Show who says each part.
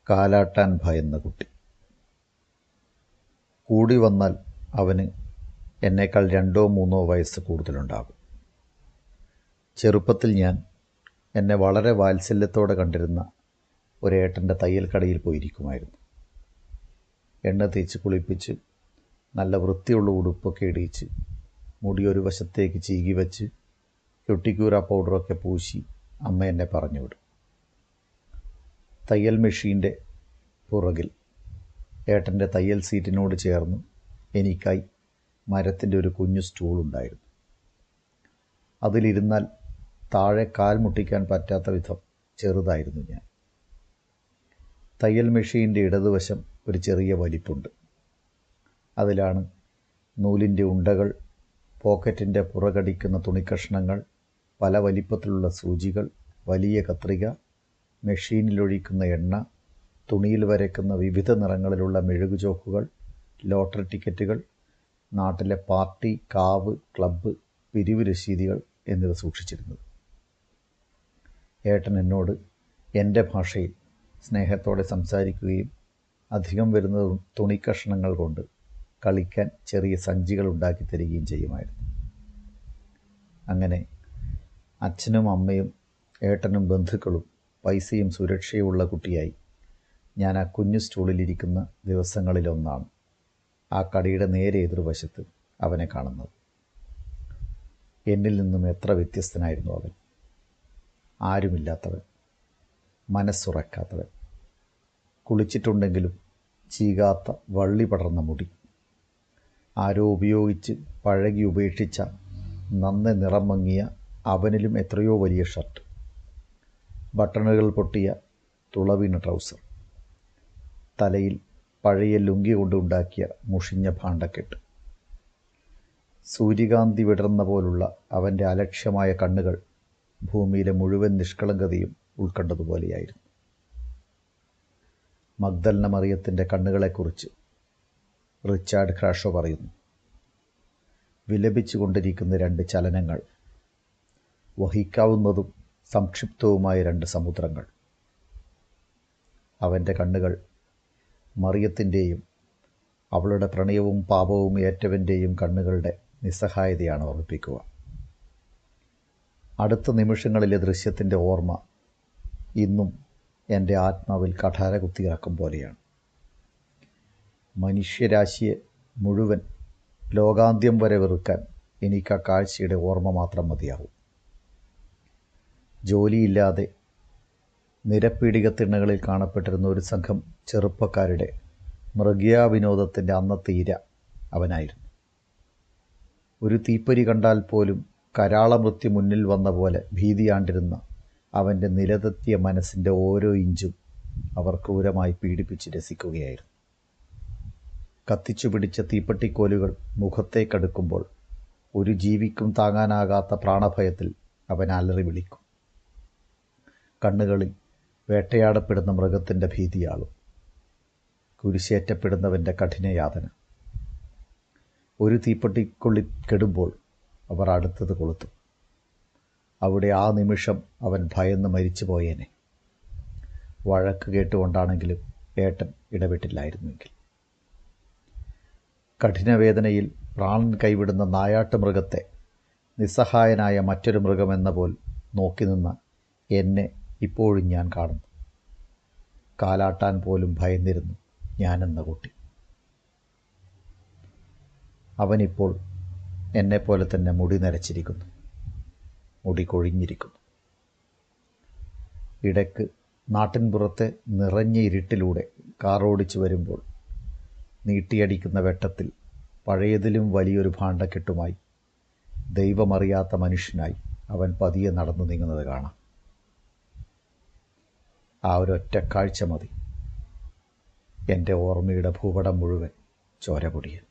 Speaker 1: കാലാട്ടാൻ ഭയന്ന കുട്ടി. കൂടി വന്നാൽ അവന് എന്നേക്കാൾ 2-3 വയസ്സ് കൂടുതലുണ്ടാകും. ചെറുപ്പത്തിൽ ഞാൻ എന്നെ വളരെ വാത്സല്യത്തോടെ കണ്ടിരുന്ന ഒരേട്ടൻ്റെ തയ്യൽ കടയിൽ പോയിരിക്കുമായിരുന്നു. എണ്ണ തേച്ച് കുളിപ്പിച്ച് നല്ല വൃത്തിയുള്ള ഉടുപ്പൊക്കെ ഇടിയിച്ച് മുടി ഒരു വശത്തേക്ക് ചീകി വെച്ച് ചുട്ടിക്കൂര പൗഡറൊക്കെ പൂശി അമ്മ എന്നെ പറഞ്ഞു വിടും. തയ്യൽ മെഷീൻ്റെ പുറകിൽ ഏട്ടൻ്റെ തയ്യൽ സീറ്റിനോട് ചേർന്ന് എനിക്കായി മരത്തിൻ്റെ ഒരു കുഞ്ഞു സ്റ്റൂളുണ്ടായിരുന്നു. അതിലിരുന്നാൽ താഴെ കാൽ മുട്ടിക്കാൻ പറ്റാത്ത വിധം ചെറുതായിരുന്നു ഞാൻ. തയ്യൽ മെഷീൻ്റെ ഇടതുവശം ഒരു ചെറിയ വലിപ്പുണ്ട്. അതിലാണ് നൂലിൻ്റെ ഉണ്ടകൾ, പോക്കറ്റിൻ്റെ പുറകടിക്കുന്ന തുണിക്കഷ്ണങ്ങൾ, പല വലിപ്പത്തിലുള്ള സൂചികൾ, വലിയ കത്രിക, മെഷീനിലൊഴിക്കുന്ന എണ്ണ, തുണിയിൽ വരയ്ക്കുന്ന വിവിധ നിറങ്ങളിലുള്ള മെഴുകുചോക്കുകൾ, ലോട്ടറി ടിക്കറ്റുകൾ, നാട്ടിലെ പാർട്ടി, കാവ്, ക്ലബ്ബ്, പിരിവ് രശീതികൾ എന്നിവ സൂക്ഷിച്ചിരുന്നത്. ഏട്ടൻ എന്നോട് എൻ്റെ ഭാഷയിൽ സ്നേഹത്തോടെ സംസാരിക്കുകയും അധികം വരുന്ന തുണിക്കഷ്ണങ്ങൾ കൊണ്ട് കളിക്കാൻ ചെറിയ സഞ്ചികൾ ഉണ്ടാക്കി തരികയും ചെയ്യുമായിരുന്നു. അങ്ങനെ അച്ഛനും അമ്മയും ഏട്ടനും ബന്ധുക്കളും പൈസയും സുരക്ഷയുമുള്ള കുട്ടിയായി ഞാൻ ആ കുഞ്ഞു സ്റ്റൂളിലിരിക്കുന്ന ദിവസങ്ങളിലൊന്നാണ് ആ കടയുടെ നേരെ എതിർവശത്ത് അവനെ കാണുന്നത്. എന്നിൽ നിന്നും എത്ര വ്യത്യസ്തനായിരുന്നു അവൻ. ആരുമില്ലാത്തവൻ, മനസ്സുറക്കാത്തവൻ, കുളിച്ചിട്ടുണ്ടെങ്കിലും ചീകാത്ത വള്ളി പടർന്ന മുടി, ആരോ ഉപയോഗിച്ച് പഴകി ഉപേക്ഷിച്ച നന്നെ നിറം മങ്ങിയ അവനിലും എത്രയോ വലിയ ഷർട്ട്, ബട്ടണുകൾ പൊട്ടിയ തുളവീണ ട്രൗസർ, തലയിൽ പഴയ ലുങ്കി കൊണ്ടുണ്ടാക്കിയ മുഷിഞ്ഞ ഭാണ്ഡക്കെട്ട്. സൂര്യകാന്തി വിടർന്ന പോലുള്ള അവൻ്റെ അലക്ഷ്യമായ കണ്ണുകൾ ഭൂമിയിലെ മുഴുവൻ നിഷ്കളങ്കതയും ഉൾക്കൊണ്ടതുപോലെയായിരുന്നു. മഗ്ദലന മറിയത്തിൻ്റെ കണ്ണുകളെക്കുറിച്ച് റിച്ചാർഡ് ക്രാഷോ പറയുന്നു: വിലപിച്ചു കൊണ്ടിരിക്കുന്ന 2 ചലനങ്ങൾ, വഹിക്കാവുന്നതും സംക്ഷിപ്തവുമായ 2 സമുദ്രങ്ങൾ. അവൻ്റെ കണ്ണുകൾ മറിയത്തിൻ്റെയും അവളുടെ പ്രണയവും പാപവും ഏറ്റവൻ്റെയും കണ്ണുകളുടെ നിസ്സഹായതയാണ് ഓർമ്മിപ്പിക്കുക. അടുത്ത നിമിഷങ്ങളിലെ ദൃശ്യത്തിൻ്റെ ഓർമ്മ ഇന്നും എൻ്റെ ആത്മാവിൽ കഠാര കുത്തിയിറക്കും പോലെയാണ്. മനുഷ്യരാശിയെ മുഴുവൻ ലോകാന്ത്യം വരെ വെറുക്കാൻ എനിക്ക് ആ കാഴ്ചയുടെ ഓർമ്മ മാത്രം മതിയാവും. ജോലിയില്ലാതെ നിരപ്പീഡികത്തിണ്ണകളിൽ കാണപ്പെട്ടിരുന്ന ഒരു സംഘം ചെറുപ്പക്കാരുടെ മൃഗീയാവിനോദത്തിൻ്റെ അന്നത്തെ ഇര അവനായിരുന്നു. ഒരു തീപ്പൊരി കണ്ടാൽ പോലും കരാളമൃത്യു മുന്നിൽ വന്ന പോലെ ഭീതിയാണ്ടിരുന്ന അവൻ്റെ നിലതെറ്റിയ മനസ്സിൻ്റെ ഓരോ ഇഞ്ചും അവർ ക്രൂരമായി പീഡിപ്പിച്ച് രസിക്കുകയായിരുന്നു. കത്തിച്ചു പിടിച്ച തീപ്പെട്ടിക്കോലുകൾ മുഖത്തേക്കടുക്കുമ്പോൾ ഒരു ജീവിക്കും താങ്ങാനാകാത്ത പ്രാണഭയത്തിൽ അവൻ അലറി വിളിക്കും. കണ്ണുകളിൽ വേട്ടയാടപ്പെടുന്ന മൃഗത്തിൻ്റെ ഭീതിയാളും, കുരിശേറ്റപ്പെടുന്നവൻ്റെ കഠിനയാതന. ഒരു തീപ്പെട്ടിക്കൊള്ളി കെടുമ്പോൾ അവർ അടുത്തത് കൊളുത്തും. അവിടെ ആ നിമിഷം അവൻ ഭയന്ന് മരിച്ചു പോയേനെ. വഴക്ക് കേട്ടുകൊണ്ടാണെങ്കിലും ഏട്ടൻ ഇടപെട്ടില്ലായിരുന്നുവെങ്കിൽ. കഠിനവേദനയിൽ പ്രാണൻ കൈവിടുന്ന നായാട്ട് മൃഗത്തെ നിസ്സഹായനായ മറ്റൊരു മൃഗമെന്ന പോൽ നോക്കി നിന്ന എന്നെ ഇപ്പോഴും ഞാൻ കാണുന്നു. കാലാട്ടാൻ പോലും ഭയന്നിരുന്നു ഞാനെന്ന കുട്ടി. അവനിപ്പോൾ എന്നെപ്പോലെ തന്നെ മുടി നരച്ചിരിക്കുന്നു, മുടി കൊഴിഞ്ഞിരിക്കുന്നു. ഇടയ്ക്ക് നാട്ടിൻപുറത്തെ നിറഞ്ഞ ഇരുട്ടിലൂടെ കാറോടിച്ചു വരുമ്പോൾ നീട്ടിയടിക്കുന്ന വെട്ടത്തിൽ പഴയതിലും വലിയൊരു ഭാണ്ഡക്കെട്ടുമായി ദൈവമറിയാത്ത മനുഷ്യനായി അവൻ പതിയെ നടന്നു നീങ്ങുന്നത് കാണാം. ആ ഒരൊറ്റ കാഴ്ച മതി എൻ്റെ ഓർമ്മയുടെ ഭൂപടം മുഴുവൻ ചോര പൊടിയാൻ.